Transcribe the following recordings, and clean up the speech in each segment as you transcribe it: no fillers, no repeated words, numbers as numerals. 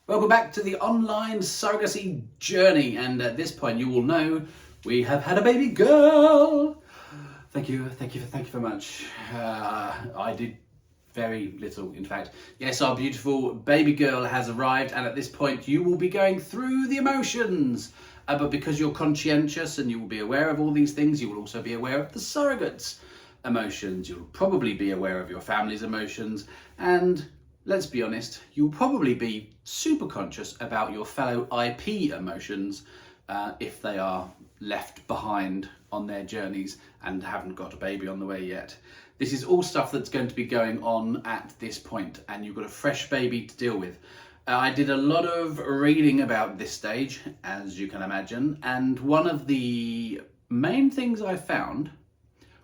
Welcome back to the online surrogacy journey, and at this point you will know we have had a baby girl. Thank you very much. I did very little, in fact. Yes, our beautiful baby girl has arrived, and at this point you will be going through the emotions. But because you're conscientious and you will be aware of all these things, you will also be aware of the surrogates' emotions. You'll probably be aware of your family's emotions, and let's be honest, you'll probably be super conscious about your fellow IP emotions if they are left behind on their journeys and haven't got a baby on the way yet. This is all stuff that's going to be going on at this point, and you've got a fresh baby to deal with. I did a lot of reading about this stage, as you can imagine, and one of the main things I found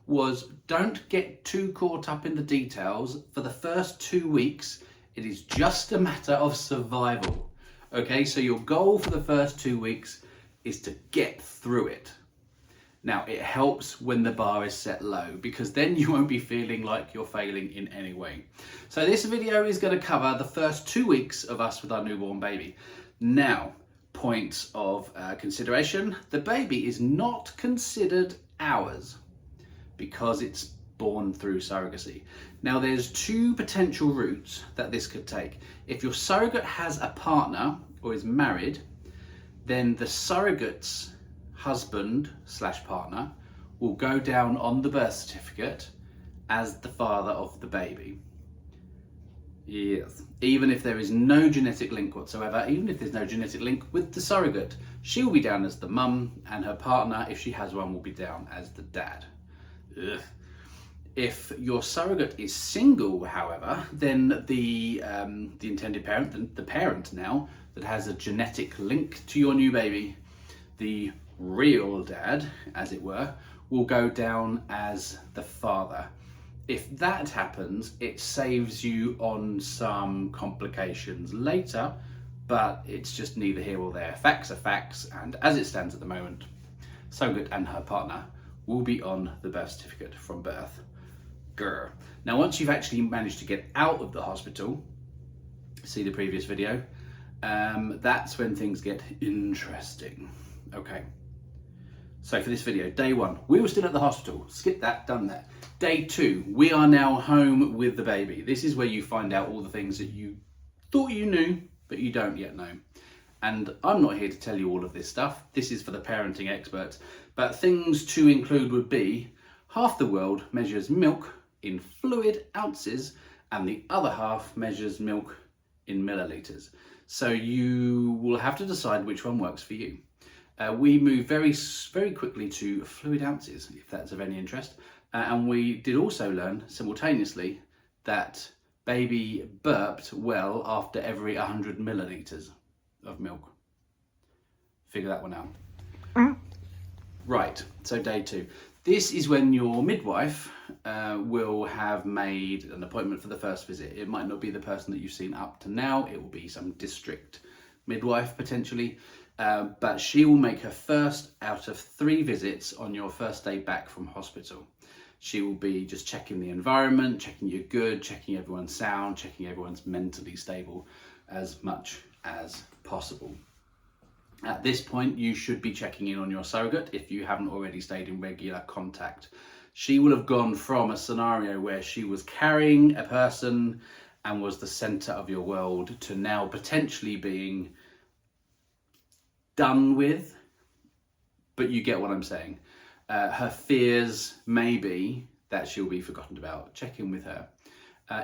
was don't get too caught up in the details. For the first 2 weeks, it is just a matter of survival. Okay, so your goal for the first 2 weeks is to get through it. Now, it helps when the bar is set low, because then you won't be feeling like you're failing in any way. So this video is going to cover the first 2 weeks of us with our newborn baby. Now, points of consideration. The baby is not considered ours because it's born through surrogacy. Now, there's two potential routes that this could take. If your surrogate has a partner or is married, then the surrogate's husband/partner will go down on the birth certificate as the father of the baby. Yes, even if there is no genetic link whatsoever, even if there's no genetic link with the surrogate, she will be down as the mum, and her partner, if she has one, will be down as the dad. Ugh. If your surrogate is single, however, then the intended parent, the parent now that has a genetic link to your new baby, the real dad, as it were, will go down as the father. If that happens, it saves you on some complications later, but it's just neither here or there. Facts are facts, and as it stands at the moment, surrogate and her partner will be on the birth certificate from birth. Grr. Now, once you've actually managed to get out of the hospital, see the previous video, that's when things get interesting. Okay, so for this video, day one, we were still at the hospital. Skip that, done that. Day two, we are now home with the baby. This is where you find out all the things that you thought you knew, but you don't yet know. And I'm not here to tell you all of this stuff. This is for the parenting experts. But things to include would be half the world measures milk in fluid ounces, and the other half measures milk in milliliters. So you will have to decide which one works for you. We move very quickly to fluid ounces, if that's of any interest. And we did also learn simultaneously that baby burped well after every 100 milliliters of milk. Figure that one out. Right, so day two. This is when your midwife will have made an appointment for the first visit. It might not be the person that you've seen up to now. It will be some district midwife potentially, but she will make her first out of 3 visits on your first day back from hospital. She will be just checking the environment, checking you're good, checking everyone's sound, checking everyone's mentally stable as much as possible. At this point, you should be checking in on your surrogate if you haven't already stayed in regular contact. She will have gone from a scenario where she was carrying a person and was the center of your world to now potentially being done with, but you get what I'm saying. Her fears may be that she'll be forgotten about. Check in with her.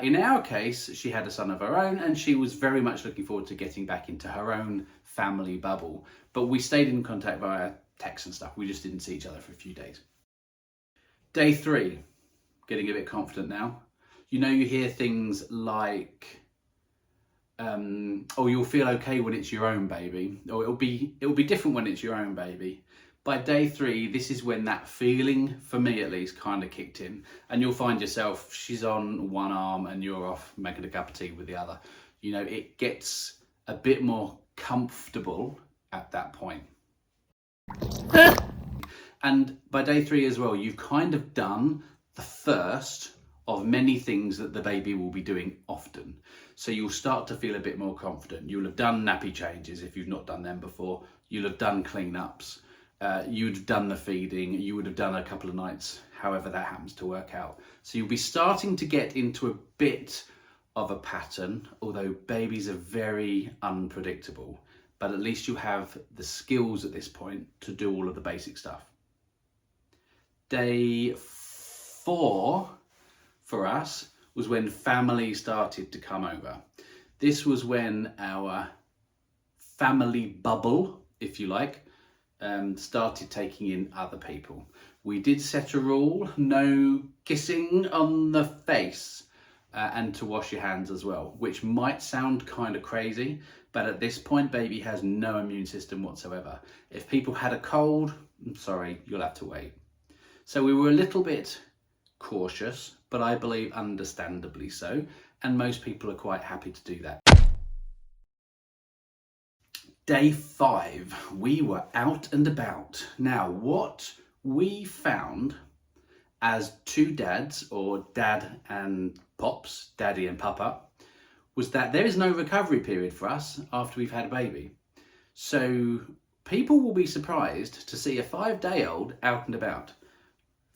In our case, she had a son of her own, and she was very much looking forward to getting back into her own family bubble. But we stayed in contact via text and stuff. We just didn't see each other for a few days. Day 3, getting a bit confident now. You know, you hear things like, oh, you'll feel okay when it's your own baby, or it'll be different when it's your own baby. By day 3, this is when that feeling, for me at least, kind of kicked in, and you'll find yourself, she's on one arm and you're off making a cup of tea with the other. You know, it gets a bit more comfortable at that point. And by day 3 as well, you've kind of done the first of many things that the baby will be doing often. So you'll start to feel a bit more confident. You'll have done nappy changes if you've not done them before. You'll have done cleanups. You'd have done the feeding. You would have done a couple of nights, however that happens to work out. So you'll be starting to get into a bit of a pattern, although babies are very unpredictable. But at least you have the skills at this point to do all of the basic stuff. Day 4 for us was when family started to come over. This was when our family bubble, if you like, started taking in other people. We did set a rule: no kissing on the face, and to wash your hands as well, which might sound kind of crazy, but at this point baby has no immune system whatsoever. If people had a cold, I'm sorry, you'll have to wait. So we were a little bit cautious, but I believe understandably so, and most people are quite happy to do that. Day 5, we were out and about. Now, what we found as two dads, or dad and pops, daddy and papa, was that there is no recovery period for us after we've had a baby. So people will be surprised to see a 5-day-old out and about.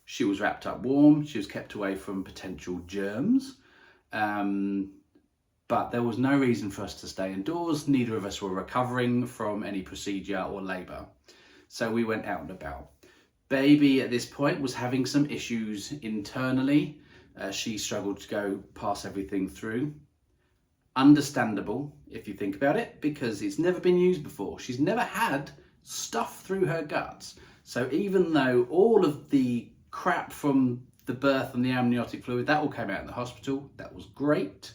She was wrapped up warm, she was kept away from potential germs, but there was no reason for us to stay indoors. Neither of us were recovering from any procedure or labour. So we went out and about. Baby at this point was having some issues internally. She struggled to go pass everything through. Understandable if you think about it, because it's never been used before. She's never had stuff through her guts. So even though all of the crap from the birth and the amniotic fluid, that all came out in the hospital, that was great,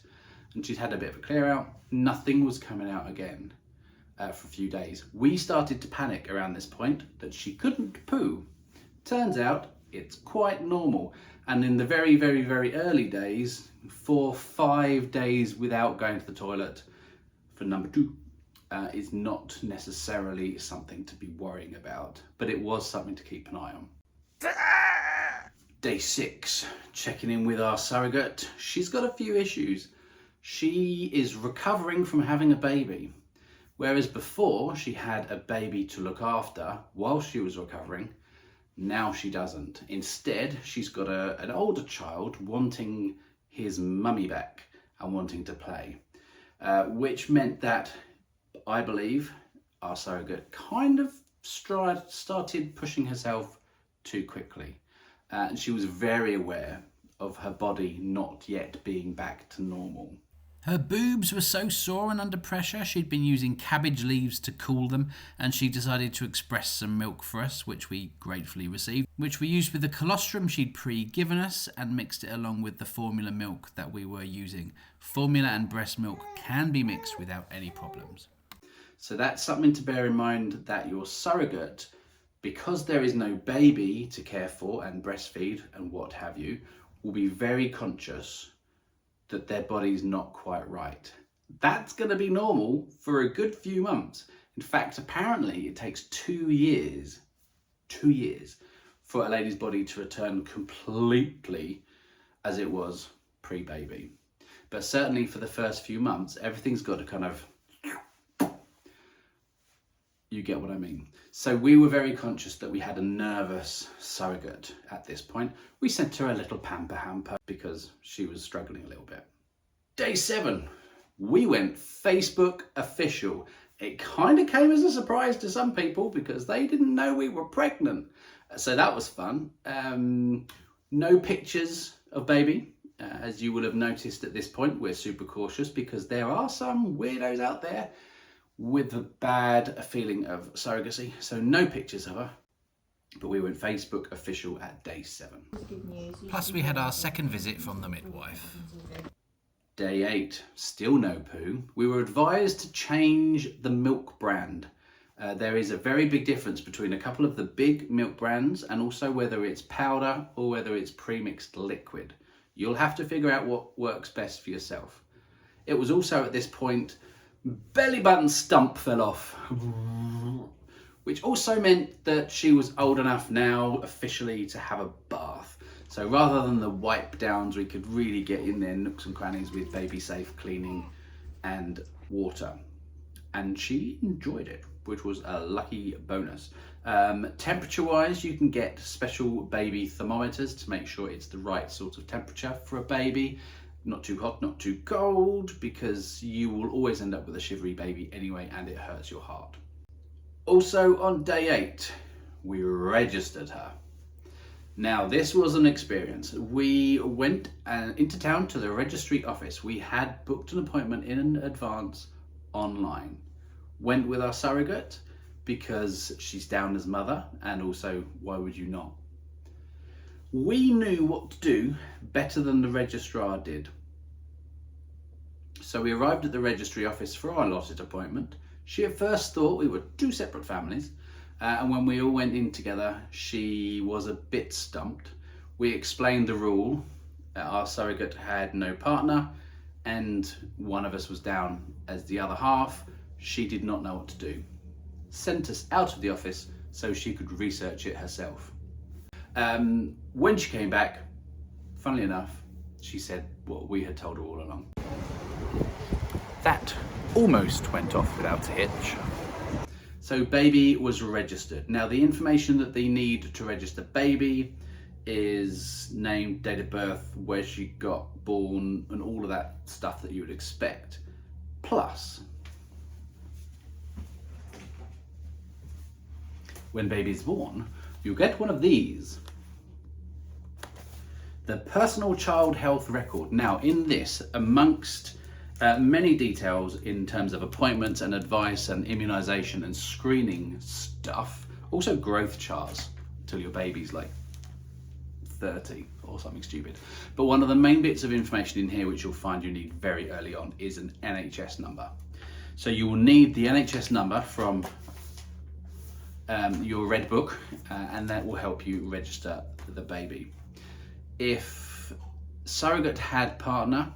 and she'd had a bit of a clear out, nothing was coming out again for a few days. We started to panic around this point that she couldn't poo. Turns out it's quite normal, and in the very, very, very early days, 4-5 days without going to the toilet for number 2 is not necessarily something to be worrying about, but it was something to keep an eye on. Day 6, checking in with our surrogate. She's got a few issues. She is recovering from having a baby, whereas before she had a baby to look after while she was recovering. Now she doesn't. Instead, she's got an older child wanting his mummy back and wanting to play, which meant that I believe our surrogate kind of started pushing herself too quickly. And she was very aware of her body not yet being back to normal. Her boobs were so sore and under pressure, she'd been using cabbage leaves to cool them, and she decided to express some milk for us, which we gratefully received, which we used with the colostrum she'd pre-given us and mixed it along with the formula milk that we were using. Formula and breast milk can be mixed without any problems. So that's something to bear in mind, that your surrogate, because there is no baby to care for and breastfeed and what have you, will be very conscious that their body's not quite right. That's going to be normal for a good few months. In fact, apparently it takes 2 years for a lady's body to return completely as it was pre-baby. But certainly for the first few months, everything's got to kind of, you get what I mean. So we were very conscious that we had a nervous surrogate at this point. We sent her a little pamper hamper because she was struggling a little bit. Day 7, we went Facebook official. It kind of came as a surprise to some people because they didn't know we were pregnant. So that was fun. No pictures of baby. As you will have noticed at this point, we're super cautious because there are some weirdos out there with a bad feeling of surrogacy. So no pictures of her, but we went Facebook official at day 7. Plus we had our second visit from the midwife. Day 8, still no poo. We were advised to change the milk brand. There is a very big difference between a couple of the big milk brands and also whether it's powder or whether it's pre-mixed liquid. You'll have to figure out what works best for yourself. It was also at this point, belly button stump fell off, which also meant that she was old enough now officially to have a bath. So rather than the wipe downs, we could really get in there nooks and crannies with baby safe cleaning and water. And she enjoyed it, which was a lucky bonus. Temperature wise, you can get special baby thermometers to make sure it's the right sort of temperature for a baby. Not too hot, not too cold, because you will always end up with a shivery baby anyway, and it hurts your heart. Also on day 8, we registered her. Now this was an experience. We went into town to the registry office. We had booked an appointment in advance online. Went with our surrogate because she's down as mother, and also why would you not? We knew what to do better than the registrar did. So we arrived at the registry office for our allotted appointment. She at first thought we were 2 separate families, and when we all went in together, she was a bit stumped. We explained the rule. Our surrogate had no partner, and one of us was down as the other half. She did not know what to do. Sent us out of the office so she could research it herself. When she came back, funnily enough, she said what we had told her all along. That almost went off without a hitch. So baby was registered. Now the information that they need to register baby is name, date of birth, where she got born, and all of that stuff that you would expect. Plus, when baby's born, you'll get one of these. The personal child health record. Now in this, amongst many details in terms of appointments and advice and immunisation and screening stuff, also growth charts until your baby's like 30 or something stupid. But one of the main bits of information in here which you'll find you need very early on is an NHS number. So you will need the NHS number from your red book, and that will help you register the baby. If surrogate had partner,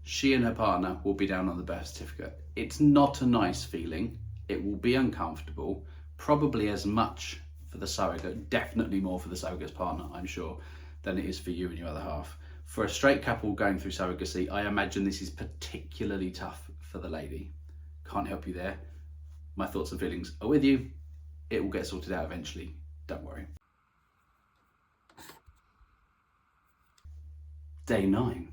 she and her partner will be down on the birth certificate. It's not a nice feeling. It will be uncomfortable, probably as much for the surrogate, definitely more for the surrogate's partner, I'm sure, than it is for you and your other half. For a straight couple going through surrogacy, I imagine this is particularly tough for the lady. Can't help you there. My thoughts and feelings are with you. It will get sorted out eventually, don't worry. Day 9.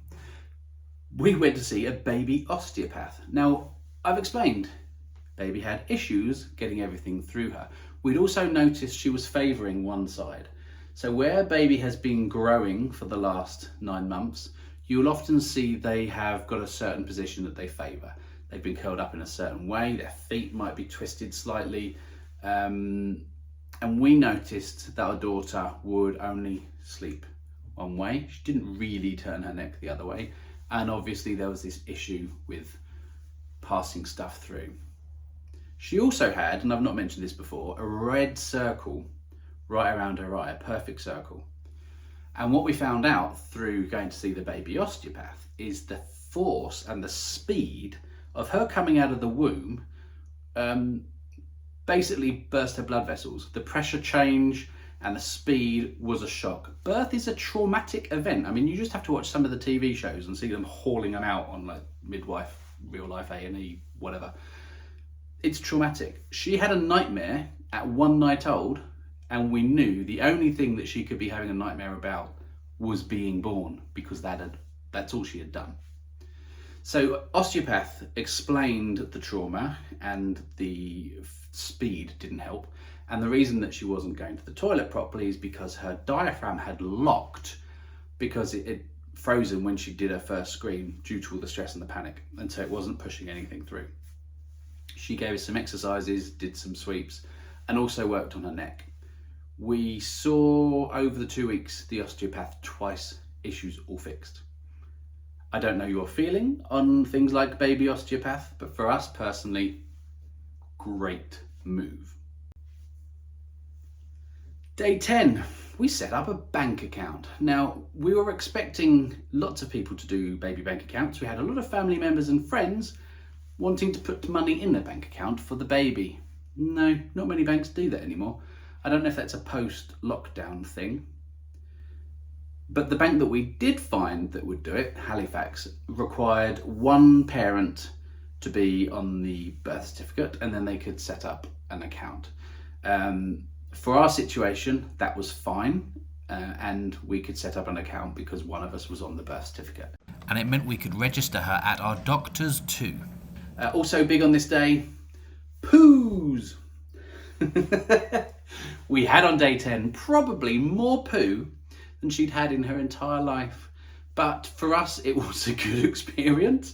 We went to see a baby osteopath. Now, I've explained, baby had issues getting everything through her. We'd also noticed she was favouring one side. So where baby has been growing for the last 9 months, you'll often see they have got a certain position that they favour. They've been curled up in a certain way, their feet might be twisted slightly, and we noticed that our daughter would only sleep one way. She didn't really turn her neck the other way. And obviously there was this issue with passing stuff through. She also had, and I've not mentioned this before, a red circle right around her eye, a perfect circle. And what we found out through going to see the baby osteopath is the force and the speed of her coming out of the womb basically burst her blood vessels. The pressure change and the speed was a shock. Birth is a traumatic event. I mean, you just have to watch some of the TV shows and see them hauling them out on like Midwife, Real Life A&E, whatever. It's traumatic. She had a nightmare at 1 night old, and we knew the only thing that she could be having a nightmare about was being born, because that's all she had done. So osteopath explained the trauma, and the speed didn't help. And the reason that she wasn't going to the toilet properly is because her diaphragm had locked, because it frozen when she did her first screen due to all the stress and the panic, and so it wasn't pushing anything through. She gave us some exercises, did some sweeps, and also worked on her neck. We saw over the 2 weeks the osteopath twice, issues all fixed. I don't know your feeling on things like baby osteopath, but for us personally, great move. Day 10, we set up a bank account. Now, we were expecting lots of people to do baby bank accounts. We had a lot of family members and friends wanting to put money in their bank account for the baby. No, not many banks do that anymore. I don't know if that's a post-lockdown thing. But the bank that we did find that would do it, Halifax, required one parent to be on the birth certificate, and then they could set up an account. For our situation, that was fine, and we could set up an account because one of us was on the birth certificate. And it meant we could register her at our doctors too. Also big on this day, poos. We had on day 10 probably more poo than she'd had in her entire life. But for us, it was a good experience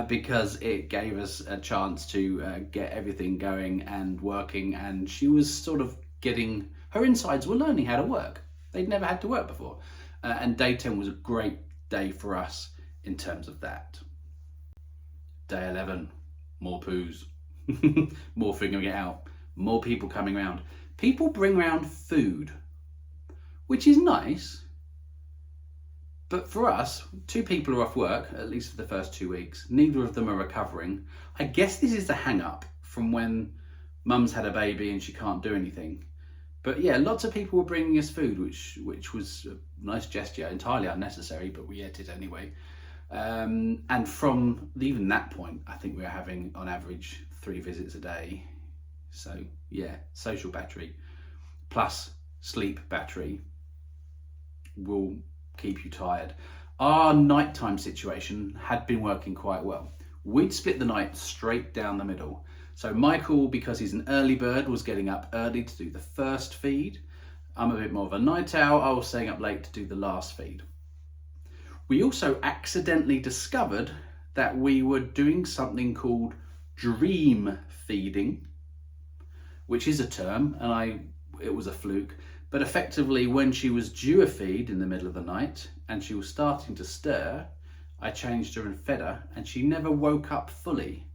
because it gave us a chance to get everything going and working. And she was sort of her insides were learning how to work. They'd never had to work before. And day 10 was a great day for us in terms of that. Day 11, more poos, more figuring it out, more people coming around. People bring around food, which is nice. But for us, 2 people are off work, at least for the first 2 weeks. Neither of them are recovering. I guess this is the hang up from when mum's had a baby and she can't do anything. But yeah, lots of people were bringing us food, which was a nice gesture, entirely unnecessary, but we ate it anyway. And from even that point, I think we were having on average 3 visits a day. So yeah, social battery plus sleep battery will keep you tired. Our nighttime situation had been working quite well. We'd split the night straight down the middle. So Michael, because he's an early bird, was getting up early to do the first feed. I'm a bit more of a night owl. I was staying up late to do the last feed. We also accidentally discovered that we were doing something called dream feeding, which is a term, and it was a fluke. But effectively, when she was due a feed in the middle of the night and she was starting to stir, I changed her and fed her, and she never woke up fully.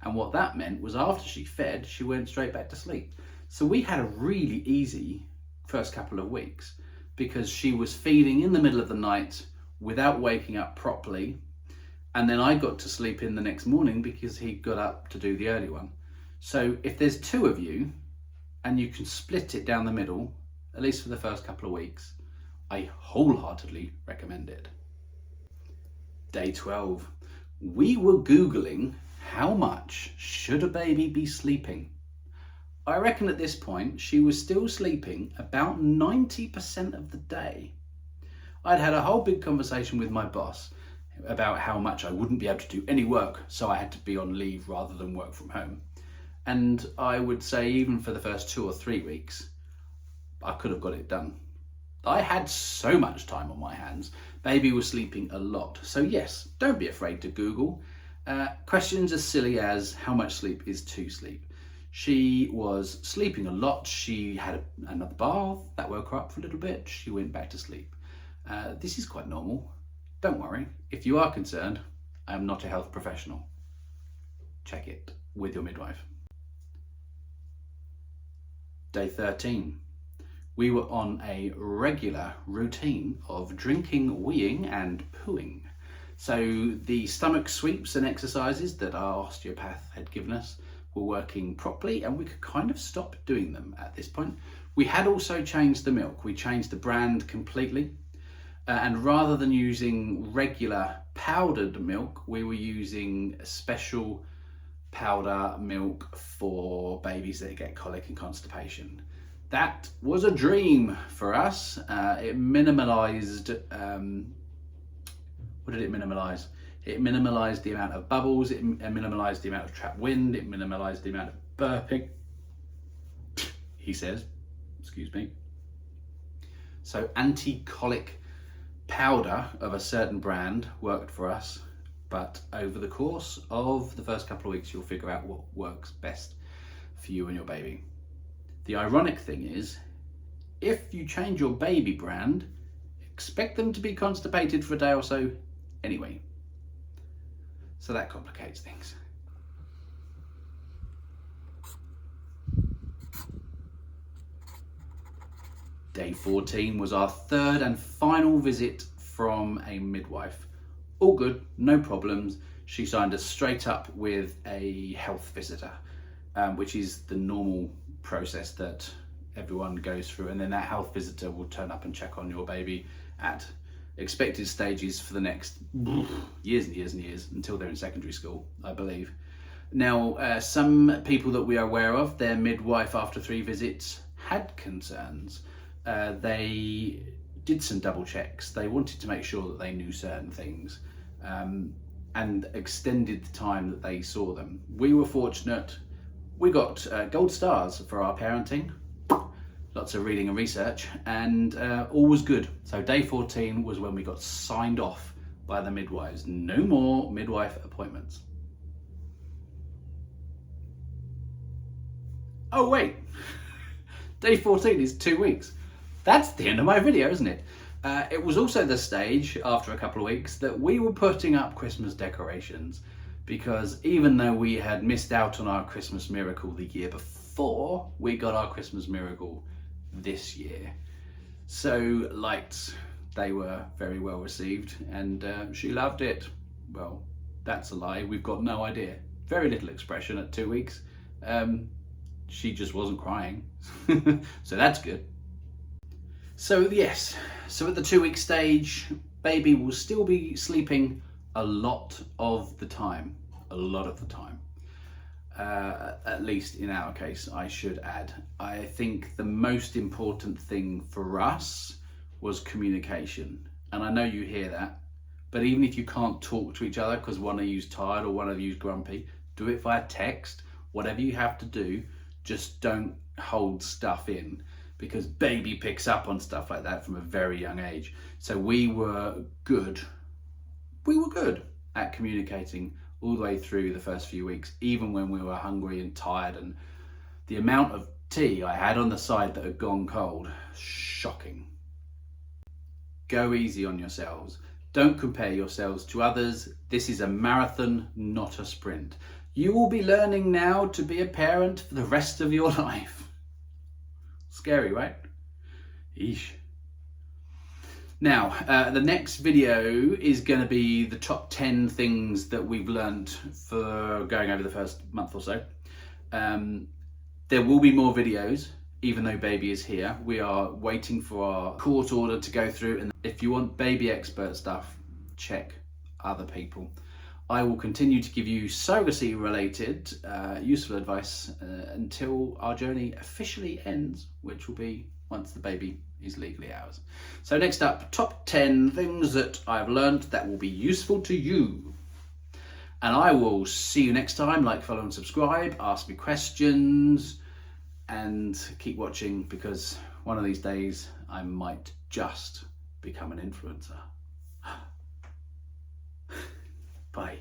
And what that meant was after she fed, she went straight back to sleep. So we had a really easy first couple of weeks because she was feeding in the middle of the night without waking up properly. And then I got to sleep in the next morning because he got up to do the early one. So if there's 2 of you and you can split it down the middle, at least for the first couple of weeks, I wholeheartedly recommend it. Day 12. We were Googling how much should a baby be sleeping. I reckon at this point she was still sleeping about 90% of the day. I'd had a whole big conversation with my boss about how much I wouldn't be able to do any work, so I had to be on leave rather than work from home. And I would say even for the first 2 or 3 weeks, I could have got it done. I had so much time on my hands. Baby was sleeping a lot. So yes, don't be afraid to Google. Questions as silly as how much sleep is too sleep. She was sleeping a lot. She had another bath that woke her up for a little bit. She went back to sleep. This is quite normal. Don't worry. If you are concerned, I am not a health professional. Check it with your midwife. Day 13. We were on a regular routine of drinking, weeing and pooing. So the stomach sweeps and exercises that our osteopath had given us were working properly, and we could kind of stop doing them at this point. We had also changed the milk. We changed the brand completely. And rather than using regular powdered milk, we were using a special powder milk for babies that get colic and constipation. That was a dream for us. It minimalized, what did it minimize? It minimalized the amount of bubbles, it minimalized the amount of trapped wind, it minimalized the amount of burping, he says, excuse me. So anti-colic powder of a certain brand worked for us, but over the course of the first couple of weeks, you'll figure out what works best for you and your baby. The ironic thing is, if you change your baby brand, expect them to be constipated for a day or so anyway. So that complicates things. Day 14 was our third and final visit from a midwife. All good, no problems. She signed us straight up with a health visitor, which is the normal process that everyone goes through. And then that health visitor will turn up and check on your baby at expected stages for the next years and years and years until they're in secondary school, I believe. Now, some people that we are aware of, their midwife after 3 visits had concerns. They did some double checks. They wanted to make sure that they knew certain things, and extended the time that they saw them. We were fortunate. We got gold stars for our parenting, lots of reading and research, and all was good. So day 14 was when we got signed off by the midwives. No more midwife appointments. Oh wait, day 14 is 2 weeks. That's the end of my video, isn't it? It was also the stage, after a couple of weeks, that we were putting up Christmas decorations, because even though we had missed out on our Christmas miracle the year before, we got our Christmas miracle this year. So lights, they were very well received, and she loved it. Well, that's a lie. We've got no idea. Very little expression at 2 weeks. She just wasn't crying. So that's good. So yes, so at the 2 week stage, baby will still be sleeping a lot of the time. At least in our case, I should add. I think the most important thing for us was communication. And I know you hear that, but even if you can't talk to each other because one of you's tired or one of you's grumpy, do it via text. Whatever you have to do, just don't hold stuff in, because baby picks up on stuff like that from a very young age. So we were good at communicating all the way through the first few weeks, even when we were hungry and tired. And the amount of tea I had on the side that had gone cold, shocking. Go easy on yourselves. Don't compare yourselves to others. This is a marathon, not a sprint. You will be learning now to be a parent for the rest of your life. Scary, right? Eesh. Now, the next video is going to be the top 10 things that we've learned for going over the first month or so. There will be more videos, even though baby is here. We are waiting for our court order to go through, and if you want baby expert stuff, check other people. I will continue to give you surrogacy related useful advice until our journey officially ends, which will be once the baby is legally ours. So next up, top 10 things that I've learned that will be useful to you. And I will see you next time. Like, follow and subscribe, ask me questions, and keep watching, because one of these days I might just become an influencer. Bye.